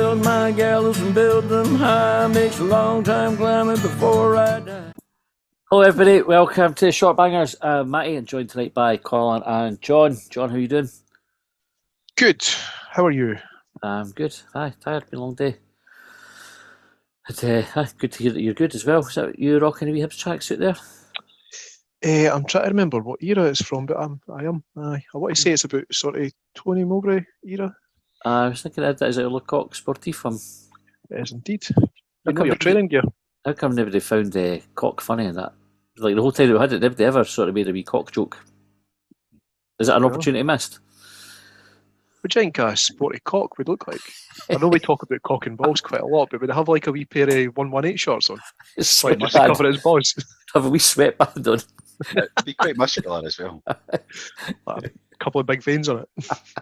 build my gallows and build them high. Makes a long time climbing before I die. Hello everybody, welcome to Short Bangers. Matty, and joined tonight by Colin and John. John, how are you doing? Good. How are you? Good. Aye, tired, been a long day. But, good to hear that you're good as well. Is that you rocking a wee Hibs tracksuit there? I'm trying to remember what era it's from, but I am. I want to say it's about sort of Tony Mowbray era. I was thinking that is it a Lecoq Sportif from? It is indeed. How You know come your nobody, training gear. how come nobody found cock funny in that? Like the whole time that we had it, nobody ever sort of made a wee cock joke. Is it an No. opportunity missed? What do you think a sporty cock would look like? I know we talk about cock and balls quite a lot, but would it have like a wee pair of 118 shorts on? It's Like just to cover his balls. Have a wee sweatband on. It'd be quite muscular as well. Like a couple of big veins on it.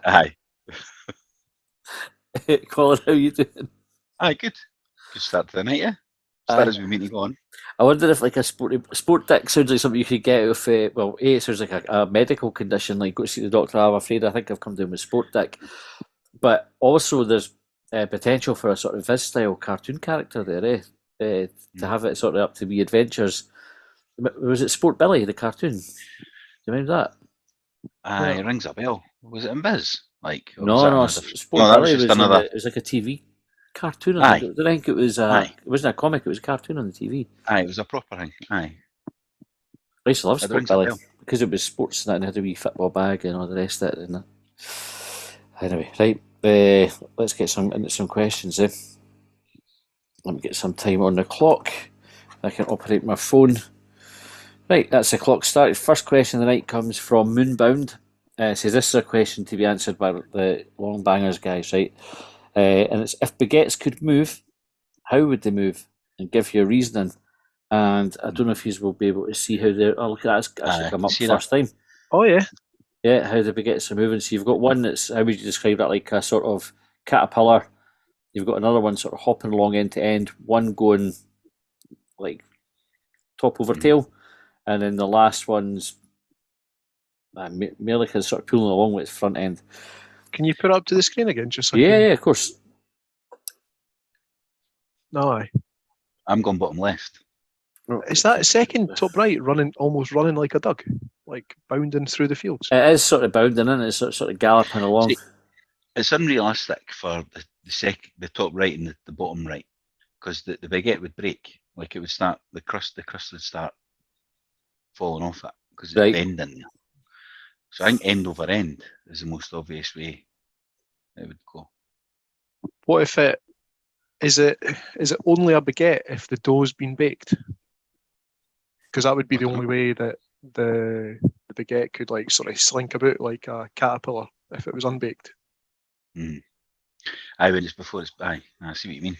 Aye. Colin, how you doing? Aye, good. Good start to the night, yeah? Start as we mean to go on. I wonder if like a sport dick sounds like something you could get if it sounds like a medical condition, like go to see the doctor. I'm afraid I think I've come down with sport dick, but also there's potential for a sort of Viz style cartoon character there, to have it sort of up to wee adventures. Was it Sport Billy the cartoon? Do you remember that? Aye, it rings a bell. Was it in Biz? Like No, Sport Billy was another. It was like a TV cartoon. Aye. I think it was. Aye. It wasn't a comic. It was a cartoon on the TV. Aye, it was a proper thing. Aye. I used to love It Sport rings a Billy bell. because it was sports and it had a wee football bag and all the rest of it. And anyway, right. Let's get into some questions. Let me get some time on the clock. I can operate my phone. Right, that's the clock started. First question of the night comes from Moonbound. Says this is a question to be answered by the Longbangers guys, right? And it's if Baguettes could move, how would they move? And give you a reasoning. And I don't know if you will be able to see how they're. Oh, look at that! It's actually come up see first time. Oh yeah. Yeah, how the Baguettes are moving. So you've got one that's, how would you describe that? Like a sort of caterpillar. You've got another one sort of hopping along end to end. One going like top over tail. And then the last one's more like it's sort of pulling along with its front end. Can you put it up to the screen again? Just so Yeah, of course. No, aye. I'm going bottom left. Is that second top right almost running like a duck? Like bounding through the fields? It is sort of bounding in, it's sort of galloping along. See, it's unrealistic for the top right and the bottom right, because the baguette would break. Like it would start, the crust would start falling off it because it's Right. bending. So I think end over end is the most obvious way it would go. What if it is it only a baguette if the dough's been baked? Because that would be the only way that the baguette could like sort of slink about like a caterpillar if it was unbaked. Aye, when it's before it's I see what you mean.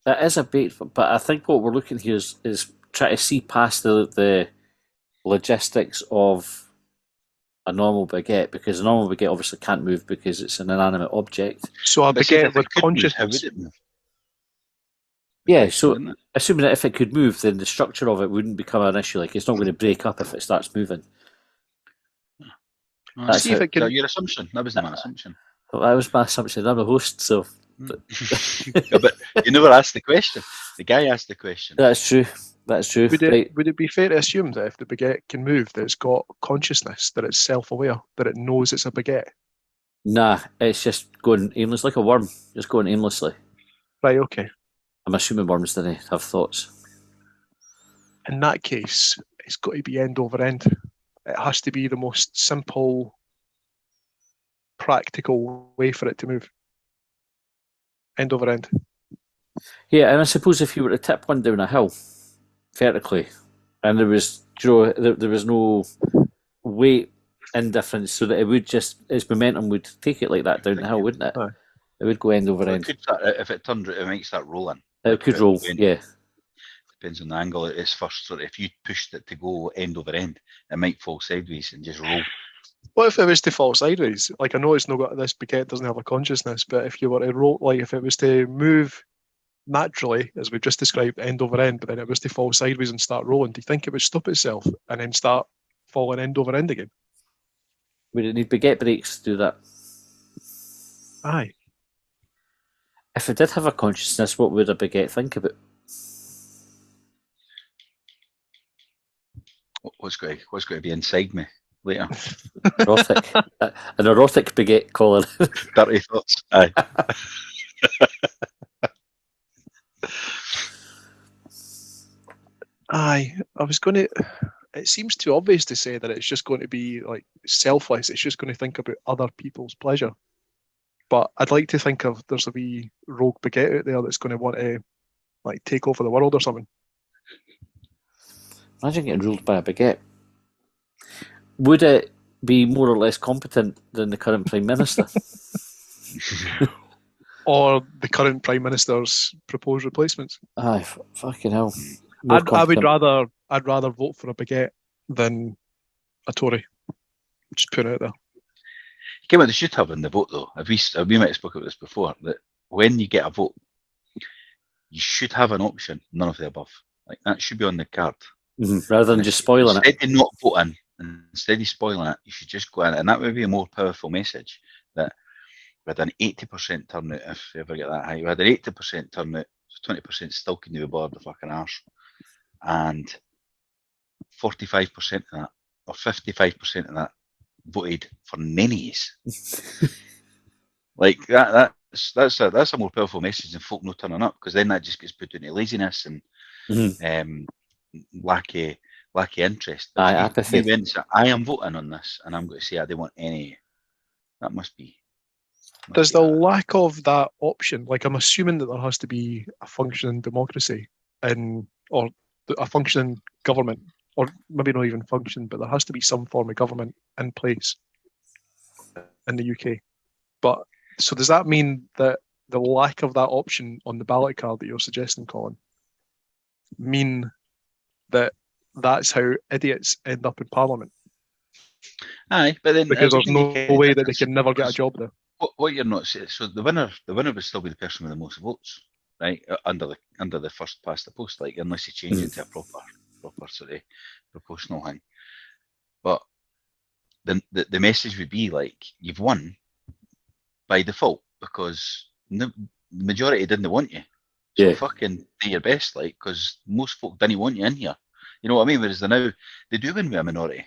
That is a bait, but I think what we're looking here is try to see past the logistics of a normal baguette, because a normal baguette obviously can't move because it's an inanimate object. So a But see, baguette if it with could move, consciousness. how would it move? Yeah, so Wouldn't it? assuming that if it could move, then the structure of it wouldn't become an issue. Like it's not going to break up if it starts moving. That's See if how- it can. Is that your assumption? That wasn't my assumption. Well, that was my assumption. I'm a host, so Yeah, but you never asked the question. The guy asked the question. that's true. That's true. Would it be fair to assume that if the baguette can move, that it's got consciousness, that it's self-aware, that it knows it's a baguette? Nah, it's just going aimless, like a worm, just going aimlessly. Right, okay. I'm assuming worms didn't have thoughts. In that case, it's got to be end over end. It has to be the most simple, practical way for it to move. End over end. Yeah, and I suppose if you were to tip one down a hill vertically, and there was, there was no weight indifference, so that it would just its momentum would take it like that down the hill, wouldn't it? Aye. It would go end over So end. if it turned, it might start rolling. It could roll, yeah. Depends on the angle it is first. So if you pushed it to go end over end, it might fall sideways and just roll. What if it was to fall sideways? Like, I know it's not got, this baguette doesn't have a consciousness, but if you were to roll, like if it was to move naturally, as we just described, end over end, but then it was to fall sideways and start rolling, do you think it would stop itself and then start falling end over end again? Would it need baguette brakes to do that? Aye. If it did have a consciousness, what would a baguette think about? What's going to be inside me later? Erotic. An erotic baguette collar. Dirty thoughts. Aye. Aye, I was going to. It seems too obvious to say that it's just going to be like selfless. It's just going to think about other people's pleasure. But I'd like to think of there's a wee rogue baguette out there that's going to want to like take over the world or something. Imagine getting ruled by a baguette. Would it be more or less competent than the current Prime Minister? Or the current Prime Minister's proposed replacements. Aye, fucking hell. I'd rather vote for a baguette than a Tory. Just put it out there. What they should have in the vote, though, we might have spoken about this before, that when you get a vote, you should have an option, none of the above. Like, that should be on the card. Rather than just spoiling it. Instead of not voting, instead of spoiling it, you should just go in, and that would be a more powerful message, that we had an 80% turnout, if you ever get that high. We had an 80% turnout, so 20% still can do board the fucking arse. And 45% of that, or 55% of that, voted for nannies. Like that's a more powerful message than folk not turning up, because then that just gets put into laziness and lack of interest. Apathy. I am voting on this, and I'm going to say I don't want any. That must be. Does the lack of that option, like I'm assuming that there has to be a functioning democracy or a functioning government, or maybe not even function, but there has to be some form of government in place in the UK. But so does that mean that the lack of that option on the ballot card that you're suggesting, Colin, mean that that's how idiots end up in Parliament? Aye, but then because there's no way that they can never get a job there. What you're not saying, so the winner would still be the person with the most votes, right? Under the first past the post, like, unless you change it to a proper sort of proportional thing. But the message would be like, you've won by default because the majority didn't want you. So fucking do your best, like, because most folk didn't want you in here. You know what I mean? Whereas they do win with a minority.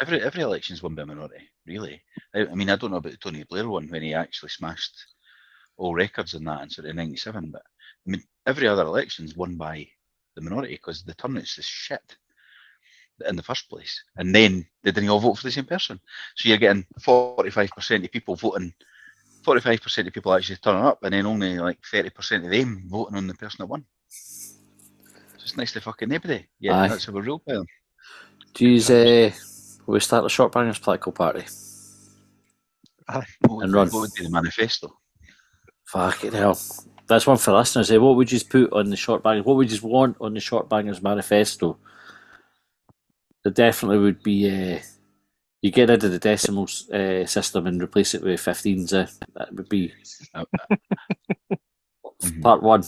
Every election's won by a minority, really. I mean, I don't know about the Tony Blair one when he actually smashed all records in that in sort of 97, but I mean, every other election's won by the minority because the turnout's is shit in the first place. And then they didn't all vote for the same person. So you're getting 45% of people voting, 45% of people actually turning up, and then only like 30% of them voting on the person that won. So it's nice to fucking nobody. Yeah, that's how we're ruled by them. Do you will we start the Shortbangers political party? What would be the manifesto? Fucking hell. That's one for listeners. What would you put on the Shortbangers? What would you want on the Shortbangers manifesto? There definitely would be you get rid of the decimal system and replace it with 15s. That would be part one.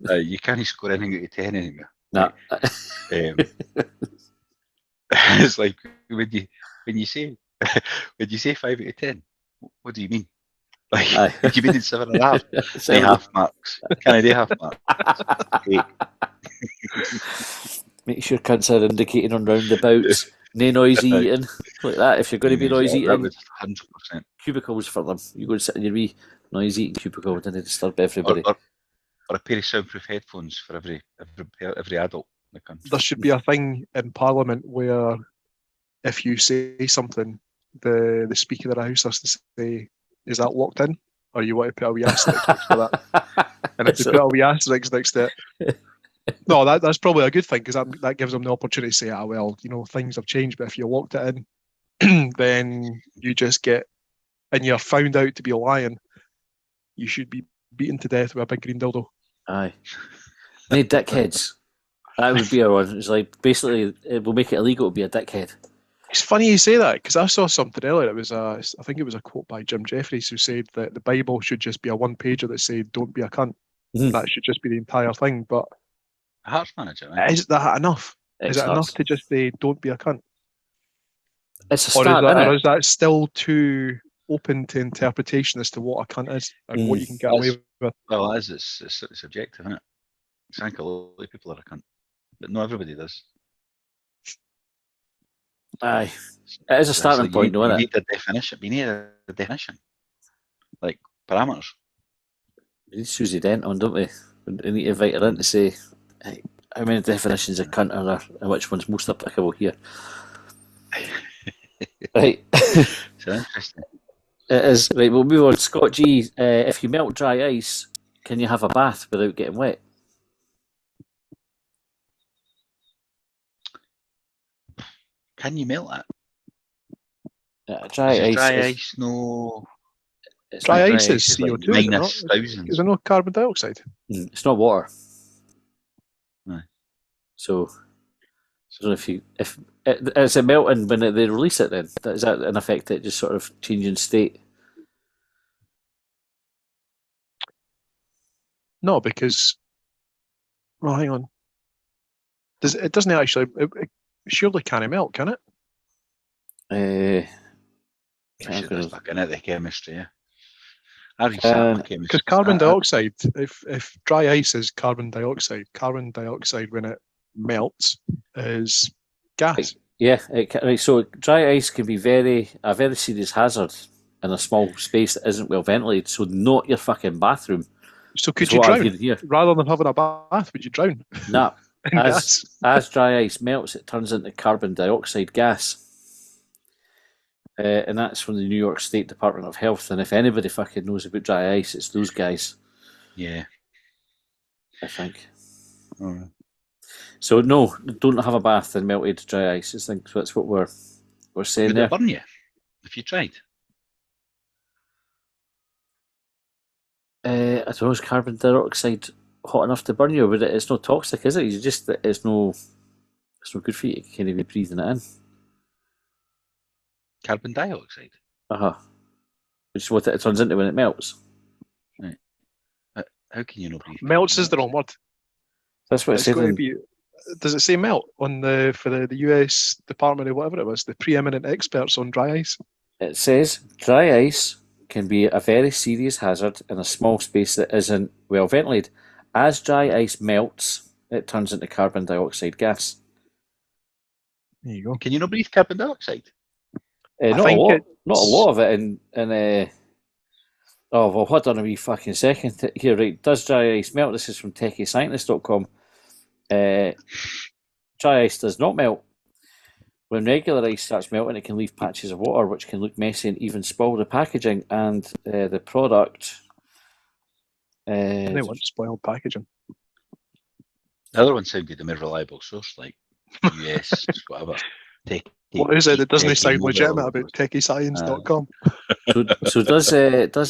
You can't score anything out of 10 anymore. Nah. It's like when you say 5 out of 10, what do you mean? Like, do you mean in 7.5? Say half marks. Can I do half marks? 8. Make sure cunts are indicating on roundabouts. No noisy eating like that. If you're going to be noisy eating, 100%. Cubicles for them. You go and sit in your wee noisy eating cubicle and disturb everybody. Or a pair of soundproof headphones for every adult in the country. There should be a thing in Parliament where if you say something, the Speaker of the House has to say, "Is that locked in?" Or you want to put a wee asterisk next to that. And if you put a wee asterisk next to it, no, that's probably a good thing, because that gives them the opportunity to say, well, things have changed, but if you locked it in, then you just get, and you're found out to be lying, you should be beaten to death with a big green dildo. Aye. Hey, dickheads. That would be our one. It's like, basically, we'll make it illegal to be a dickhead. It's funny you say that, because I saw something earlier. It was I think it was a quote by Jim Jeffries, who said that the Bible should just be a one-pager that said, "Don't be a cunt." That should just be the entire thing. But Hearts manager, right? Is that enough? Is it enough to just say, "Don't be a cunt"? It's a start, or is that still too open to interpretation as to what a cunt is and what you can get away with. Well, it is. It's subjective, isn't it? I think a lot of people are a cunt, but not everybody does. Aye. It is a starting point, though, isn't it? You need a definition. You need a definition. Like parameters. We need Susie Dent on, don't we? We need to invite her in to say, hey, how many definitions of cunt are there and which one's most applicable here? Right. So interesting. It is. Right, we'll move on. Scott G, if you melt dry ice, can you have a bath without getting wet? Can you melt that? Dry ice, no. Dry ice is CO2, like minus thousands. Is there no carbon dioxide? It's not water. No. So I don't know if is it melting when they release it then? Is that in effect it just sort of changing state? No, because hang on. It doesn't actually it surely can't melt, can it? Back in the chemistry, yeah. Because carbon dioxide, if dry ice is carbon dioxide when it melts is gas. Yeah, right. So dry ice can be a very serious hazard in a small space that isn't well ventilated. So not your fucking bathroom. So could you drown? Rather than having a bath, would you drown? No. As dry ice melts, it turns into carbon dioxide gas. And that's from the New York State Department of Health. And if anybody fucking knows about dry ice, it's those guys. Yeah. I think. All right. So no, don't have a bath in melted dry ice. I think that's what we're saying. Would there. It burn you if you tried? I don't know. Is carbon dioxide hot enough to burn you? But it's not toxic, is it? It's no good for you. You can't even be breathing it in. Carbon dioxide. Which is what it turns into when it melts. Right. How can you not breathe? Melts is the wrong word. That's what it said. Does it say melt on for the US Department of whatever it was, the preeminent experts on dry ice? It says dry ice can be a very serious hazard in a small space that isn't well ventilated. As dry ice melts, it turns into carbon dioxide gas. There you go. Can you not breathe carbon dioxide? Not a lot of it. Hold on a wee fucking second here. Right, does dry ice melt? This is from TechieScientist.com. Dry ice does not melt. When regular ice starts melting, it can leave patches of water, which can look messy and even spoil the packaging and the product. They want spoiled packaging. The other one sounded the more reliable source, like US, whatever. What is it that doesn't sound legitimate about TechieScience.com? So does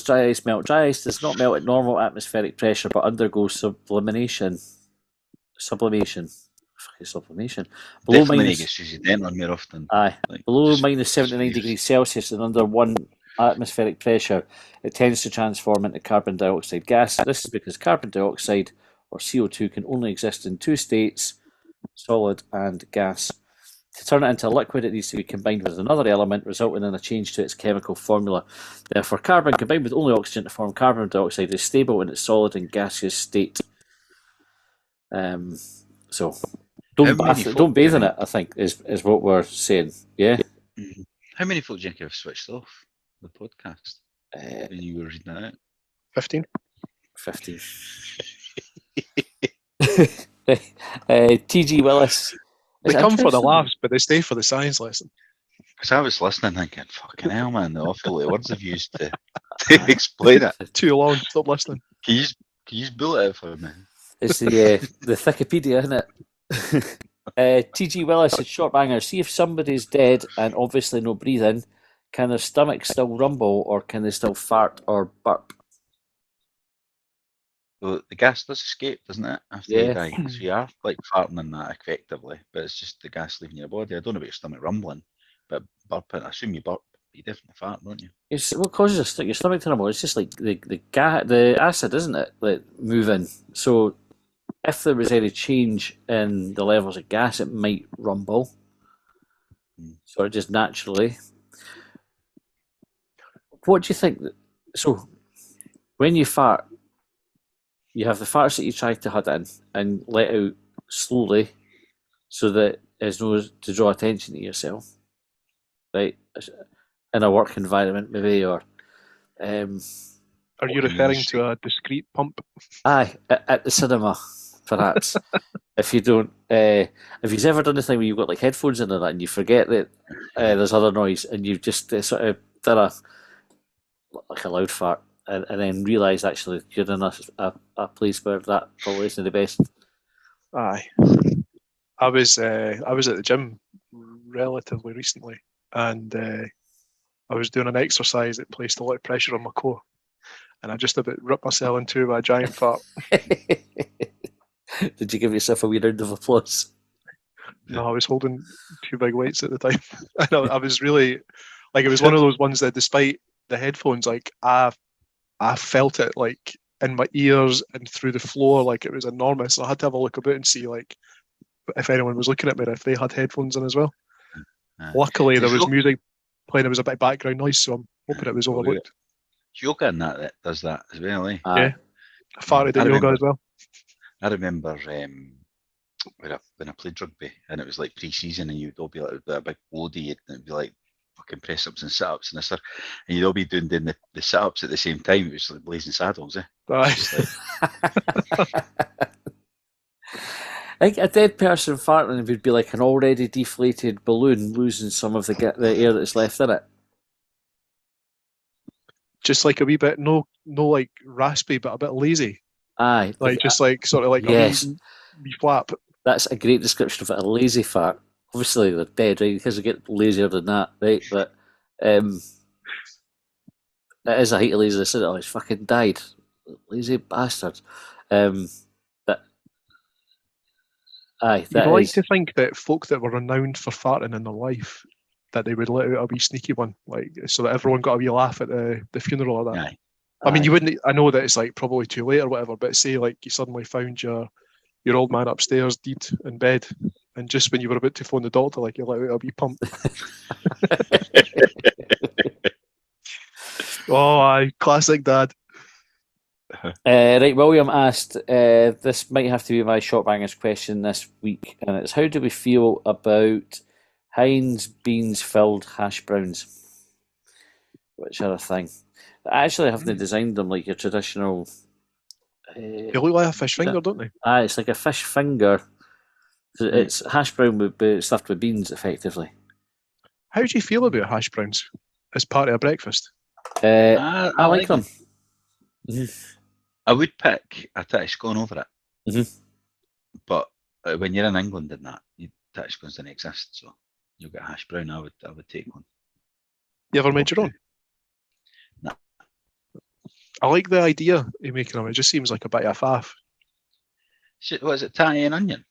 dry ice melt? Dry ice does not melt at normal atmospheric pressure, but undergoes sublimation. Sublimation. Below below minus 79 degrees Celsius and under 1 atmospheric pressure, it tends to transform into carbon dioxide gas. This is because carbon dioxide, or CO2, can only exist in two states, solid and gas. To turn it into a liquid, it needs to be combined with another element, resulting in a change to its chemical formula. Therefore, carbon combined with only oxygen to form carbon dioxide is stable in its solid and gaseous state. So don't bathe in it, I think, is what we're saying. Yeah. How many folk do you think have switched off the podcast when you were reading it out? 15. 15. T.G. Willis. They come for the laughs, but they stay for the science lesson. Because I was listening thinking, fucking hell, man, the awful words I've used to explain it. Too long, stop listening. Can you just bullet it for me? It's the Wikipedia, isn't it? T.G. Willis at Short Banger. See if somebody's dead and obviously no breathing, can their stomach still rumble or can they still fart or burp? Well, the gas does escape, doesn't it, after you die? So you are like farting in that effectively, but it's just the gas leaving your body. I don't know about your stomach rumbling, but burping, I assume you burp, you definitely fart, don't you? What causes your stomach to rumble? It's just like the acid, isn't it? Like moving. So if there was any change in the levels of gas, it might rumble. Sort of just naturally. what do you think? So, when you fart, you have the farts that you try to hud in and let out slowly, so that it's no to draw attention to yourself, right? In a work environment, maybe, or Are you referring to a discrete pump? aye, at the cinema, perhaps. If you don't, if you've ever done the thing where you've got like headphones in and that, and you forget that there's other noise, and you've just sort of done like a loud fart, and then realise actually you're in a place where that probably isn't the best. Aye. I was at the gym relatively recently, and I was doing an exercise that placed a lot of pressure on my core, and I just about ripped myself into by a giant fart. Did you give yourself a wee round of applause? No, I was holding 2 big weights at the time. I was really like, it was one of those ones that, despite the headphones, like I felt it like in my ears and through the floor, like it was enormous. I had to have a look about and see like if anyone was looking at me, if they had headphones in as well. Luckily, there was music playing. There was a bit of background noise, so I'm hoping it was overlooked. Yoga and that does that as well, eh? Yeah, I farted at yoga as well. I remember when I played rugby and it was like pre-season, and you'd all be like a big loadie, and it'd be like fucking press-ups and sit-ups and stuff, and you'd all be doing the sit-ups at the same time. It was like blazing saddles, eh? Aye. Like a dead person farting would be like an already deflated balloon losing some of the air that's left in it. Just like a wee bit, no like raspy, but a bit lazy. Aye. Like just like sort of like yes. a wee flap. That's a great description of it, a lazy fart. Obviously they're dead, right? Because they get lazier than that, right? But it is a height of laziness, isn't it? Oh, he's fucking died. Lazy bastards. But aye, You'd like to think that folk that were renowned for farting in their life, that they would let out a wee sneaky one, like so that everyone got a wee laugh at the funeral or that. Aye. I mean, you wouldn't. I know that it's like probably too late or whatever, but say like you suddenly found your old man upstairs dead in bed, and just when you were about to phone the doctor, like you let out a wee pump. Oh, aye, classic dad. Right, William asked, this might have to be my shotbangers question this week, and it's how do we feel about Heinz beans filled hash browns, which are a thing. I actually haven't designed them like your traditional. They look like a fish finger, don't they? It's like a fish finger. It's hash brown stuffed with beans, effectively. How do you feel about hash browns as part of a breakfast? I like them. Mm-hmm. I would pick a titty scone over it. Mm-hmm. But when you're in England and that, titty scones don't exist, so you'll get hash brown. I would take one. You ever made your own? No. I like the idea of making them. It just seems like a bit of a faff. What is it, tatty and onion?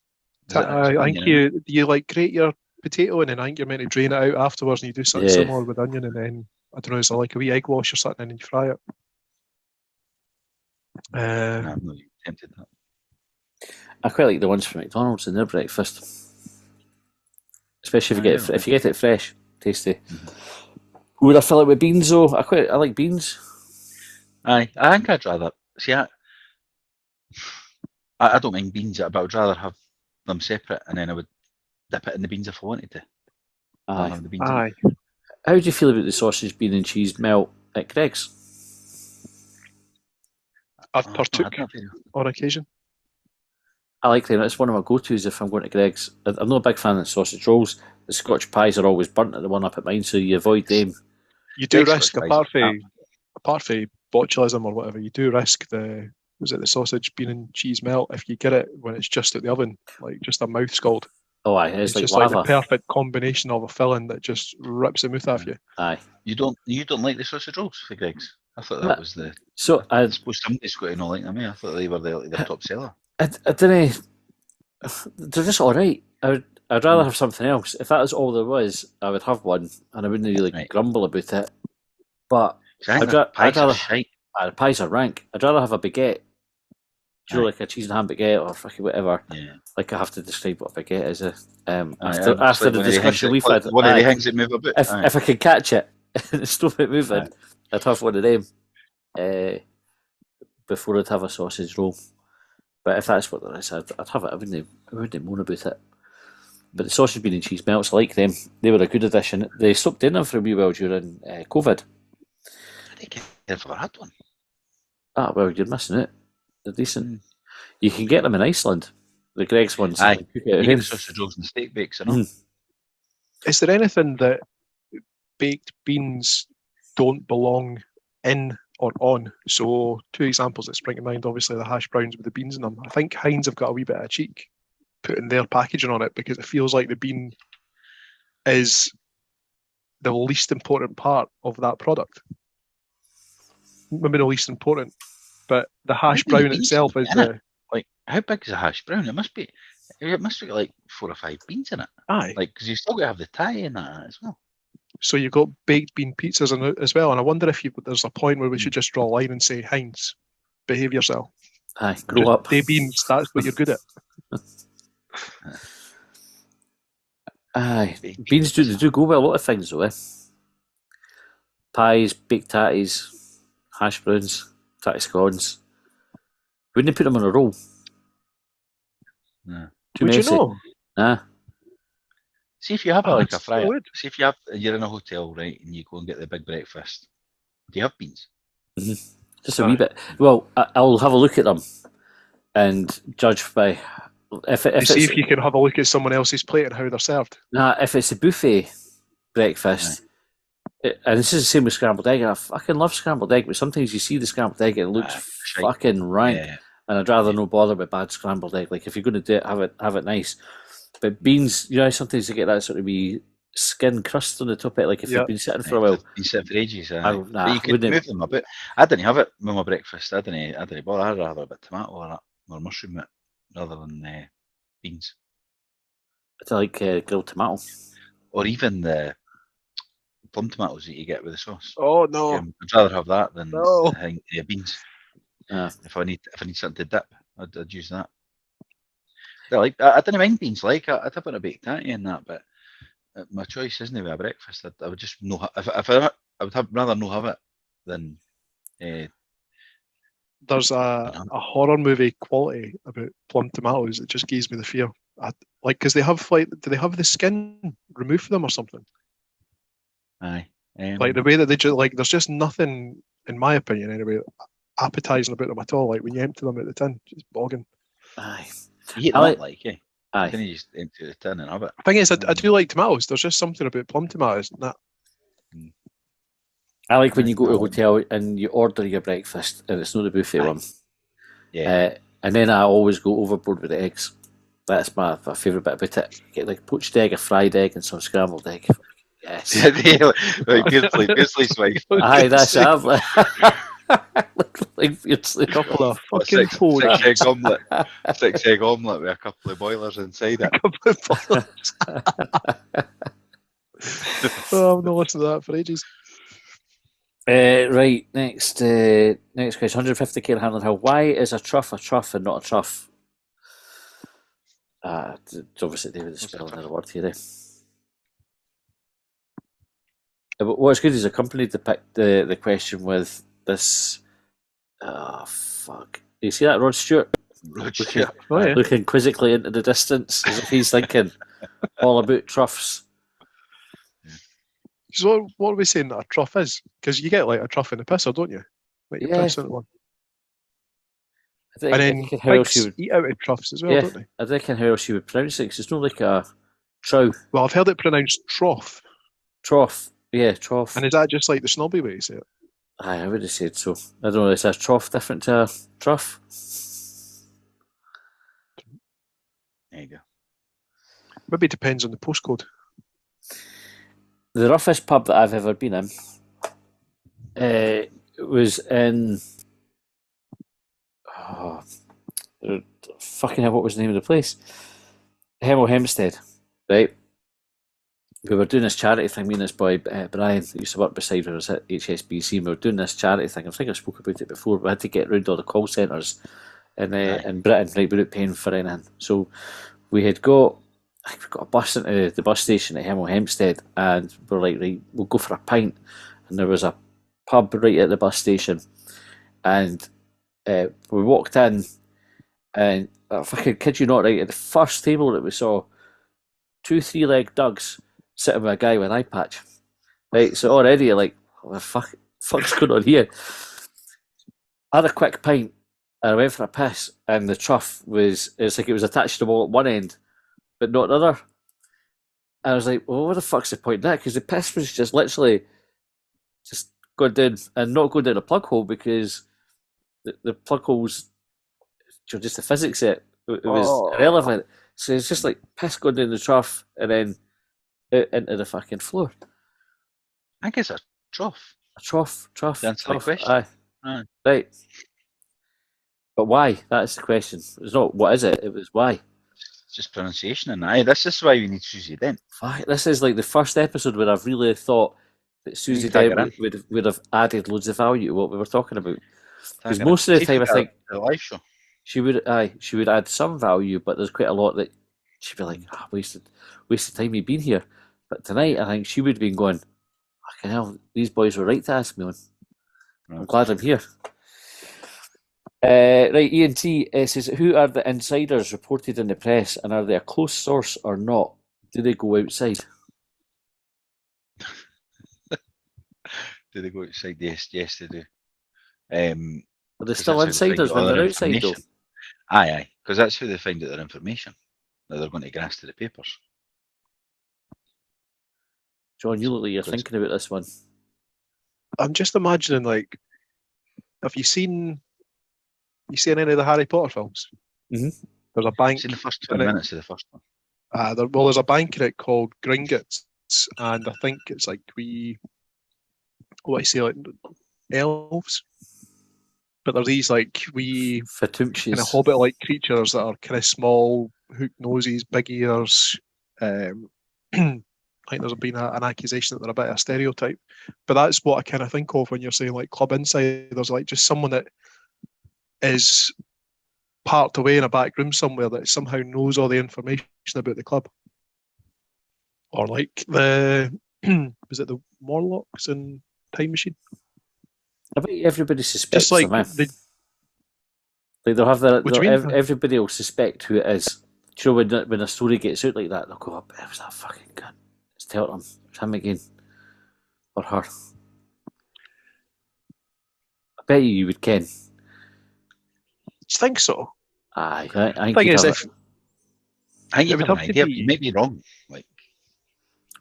I think you like grate your potato, and then I think you're meant to drain it out afterwards, and you do something similar with onion, and then I don't know, it's like a wee egg wash or something, and then you fry it. No, I'm not tempted that. I quite like the ones from McDonald's in their breakfast, especially if you get it fresh, tasty. Mm-hmm. Would I fill it with beans though? I like beans. I think I'd rather see. I don't mind beans, but I'd rather have them separate, and then I would dip it in the beans if I wanted to. Aye. How do you feel about the sausage, bean and cheese melt at Greg's? I've partook on occasion. I like them. It's one of my go-tos if I'm going to Greg's. I'm not a big fan of sausage rolls. The Scotch pies are always burnt at the one up at mine, so you avoid them. You do risk, apart from botulism or whatever, you do risk the sausage, bean and cheese melt if you get it when it's just at the oven, like just a mouth scald. Oh, aye, it's like just lava. Like the perfect combination of a filling that just rips the mouth off you. Aye. You don't like the sausage rolls for Greg's? I thought that was the. So I suppose somebody's got to not like them. I thought they were the top seller. I don't know. They're just all right. I'd rather have something else. If that was all there was, I would have one, and I wouldn't really grumble about it. But the pies are rank. I'd rather have a baguette. Do you know, like a cheese and ham baguette or fucking whatever? Yeah. Like I have to describe what a baguette is. After the discussion we've had, one of the things that move a bit. If I could catch it, and stop it moving, I'd have one of them before I'd have a sausage roll. But if that's what there is, I'd have it. I wouldn't moan about it. But the sausage, bean and cheese melts, I like them. They were a good addition. They stopped doing them for a wee while during COVID. I think I've never had one. Ah, well, you're missing it. They're decent. You can get them in Iceland. The Greg's ones. Aye. You You get the sausage rolls and steak bakes, Is there anything that baked beans don't belong in or on? So, two examples that spring to mind, obviously the hash browns with the beans in them. I think Heinz have got a wee bit of cheek putting their packaging on it because it feels like the bean is the least important part of that product. Maybe the least important, but the hash Maybe the brown beans itself in is it. the... Like, how big is a hash brown? It must be like 4 or 5 beans in it. Aye. Like, because you still got to have the tie in that as well. So you've got baked bean pizzas in it as well, and I wonder if there's a point where we should just draw a line and say, Heinz, behave yourself. Aye, grow up. Day beans, that's what you're good at. Aye, beans do go with a lot of things though. Pies, baked tatties, hash browns, tatty scones. Wouldn't put them on a roll. No. Too Would messy. you know? Nah. See if you have like a fryer. would. See if you're in a hotel, right, and you go and get the big breakfast. Do you have beans? Just a wee bit. Well, I'll have a look at them and judge by if See if you can have a look at someone else's plate and how they're served. Nah, if it's a buffet breakfast, and this is the same with scrambled egg. I fucking love scrambled egg, but sometimes you see the scrambled egg and it looks fucking rank, and I'd rather no bother with bad scrambled egg. Like if you're going to do it, have it nice. But beans, sometimes you get that sort of wee skin crust on the top of it. Like if you've been sitting for a while, been sitting for ages. nah, but you could move them a bit. I didn't have it with my breakfast. I didn't bother. I'd rather a bit of tomato or mushroom it rather than beans. I like grilled tomato, or even the plum tomatoes that you get with the sauce. Oh no! I'd rather have that than beans. If I need something to dip, I'd use that. I didn't mind beans. I'd have a baked tatty in that, but my choice isn't with a breakfast. I would just no. I would rather no have it than. There's a horror movie quality about plum tomatoes that just gives me the fear. Because they have do they have the skin removed from them or something? Aye. Like the way that they just there's just nothing, in my opinion anyway, appetising about them at all. Like when you empty them out the tin, just bogging. Aye. You eat that aye. Then you just empty the tin and have it. The thing is, I do like tomatoes. There's just something about plum tomatoes. I like when you go to a hotel and you order your breakfast and it's not the buffet one. Yeah. And then I always go overboard with the eggs. That's my favourite bit about it. Get like poached egg, a fried egg, and some scrambled egg. Yes. Beardsley's wife. Aye, that's it. Like Beardsley. A couple of fucking six egg omelette with a couple of boilers inside it. Oh, I've not listened to that for ages. Right, next question. 150k Hamlin Hill. Why is a truff and not a truff? It's obviously David is spelling the word here. But what's good is accompanied the question with this. Oh fuck! You see that, Rod Stewart? Looking quizzically into the distance as if he's thinking all about truffs. So what are we saying that a truff is? Because you get like a truff in the pisser, don't you? Like you piss into one. And then pigs eat out of troughs as well, don't they? I reckon how else you would pronounce it, because it's not like a trough. Well, I've heard it pronounced trough. Trough, yeah, trough. And is that just like the snobby way you say it? Aye, I would have said so. I don't know, is a trough different to a trough? There you go. Maybe it depends on the postcode. The roughest pub that I've ever been in was in... Oh, fucking hell, what was the name of the place? Hemel Hempstead, right? We were doing this charity thing, me and this boy, Brian, who used to work beside us at HSBC, and we were doing this charity thing. I think I spoke about it before, but we had to get round all the call centres in Britain, right, without paying for anything. So we had got, I we got a bus into the bus station at Hemel Hempstead, and we're like, right, we'll go for a pint. And there was a pub right at the bus station, and we walked in, and I fucking kid you not, right, at the first table that we saw, 2 3-legged Dougs sitting with a guy with an eye patch. Right, so already you're like, what the fuck's going on here? I had a quick pint, and I went for a piss, and the trough it's like it was attached to the wall at one end, but not another. And I was like, well, what the fuck's the point of that? Because the piss was just literally just going down, and not going down a plug hole, because the plug holes, just the physics of it was irrelevant. So it's just like piss going down the trough and then out into the fucking floor. I think it's a trough. A trough. To answer the question. Aye. Right. But why? That's the question. It's not what is it, it was why. It's just pronunciation, and aye, this is why we need Susie Dent. This is like the first episode where I've really thought that Susie Dent would have added loads of value to what we were talking about. Because most of the time I think the live show. she would add some value, but there's quite a lot that she'd be like, wasted time you've been here. But tonight I think she would have been going, fucking hell, these boys were right to ask me on. I'm glad I'm here. Right, Ian T says, who are the insiders reported in the press, and are they a close source or not? Do they go outside? Do they go outside? Yes, they do. Are they still insiders when they're outside, though? Aye, because that's how they find out their information that they're going to grass to the papers. John, you look like you're thinking about this one. I'm just imagining, like, have you seen any of the Harry Potter films? Mm-hmm. There's a bank. Seen the first 20 minutes of the first one. There's a bank in it called Gringotts, and I think it's like like elves. But there's these like wee Fatunccious kind of hobbit-like creatures that are kind of small, hook noses, big ears. I think there's been an accusation that they're a bit of a stereotype, but that's what I kind of think of when you're saying like club insiders, like just someone that is parked away in a back room somewhere that somehow knows all the information about the club, or like was it the Morlocks in Time Machine? I bet everybody suspects just like them. They'll have everybody will suspect who it is. Do you know when a story gets out like that, they'll go up, it was that fucking cunt. It's Telton. It's him again. Or her. I bet you would ken. Do you think so? Aye, I think you'd is have I think you have an idea, but you may be wrong. Like,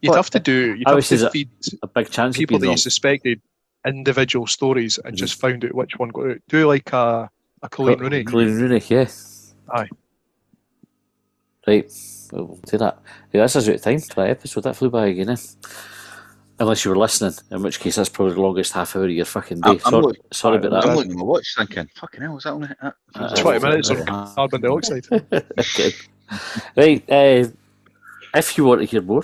you'd have to feed a big chance people of being that wrong. you suspected individual stories and just found out which one got out. Do like a Colleen Rooney. Colleen Rooney, yeah. Aye. Right, we'll do that. Yeah, that's us out of time for that episode. That flew by again, eh? Unless you were listening, in which case that's probably the longest half hour of your fucking day. Sorry about that. I'm looking at my watch thinking, fucking hell, was that only 20 minutes of carbon dioxide? Okay. Right, if you want to hear more,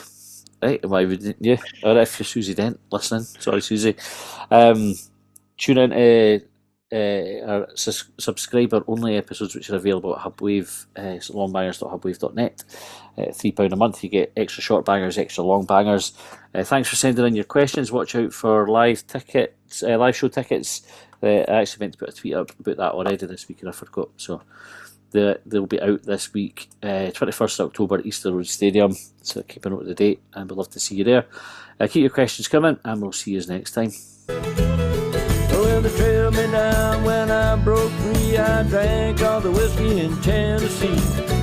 right, why wouldn't you? Or if you're Susie Dent listening, sorry Susie, tune in to our subscriber-only episodes, which are available at Hubwave, longbangers.hubwave.net. £3 a month, you get extra short bangers, extra long bangers. Thanks for sending in your questions. Watch out for live show tickets. I actually meant to put a tweet up about that already this week and I forgot. So they'll be out this week, 21st of October at Easter Road Stadium. So keep a note of the date, and we'd love to see you there. Keep your questions coming, and we'll see you next time. Well, they trailed me down when I broke free. I drank all the whiskey in Tennessee.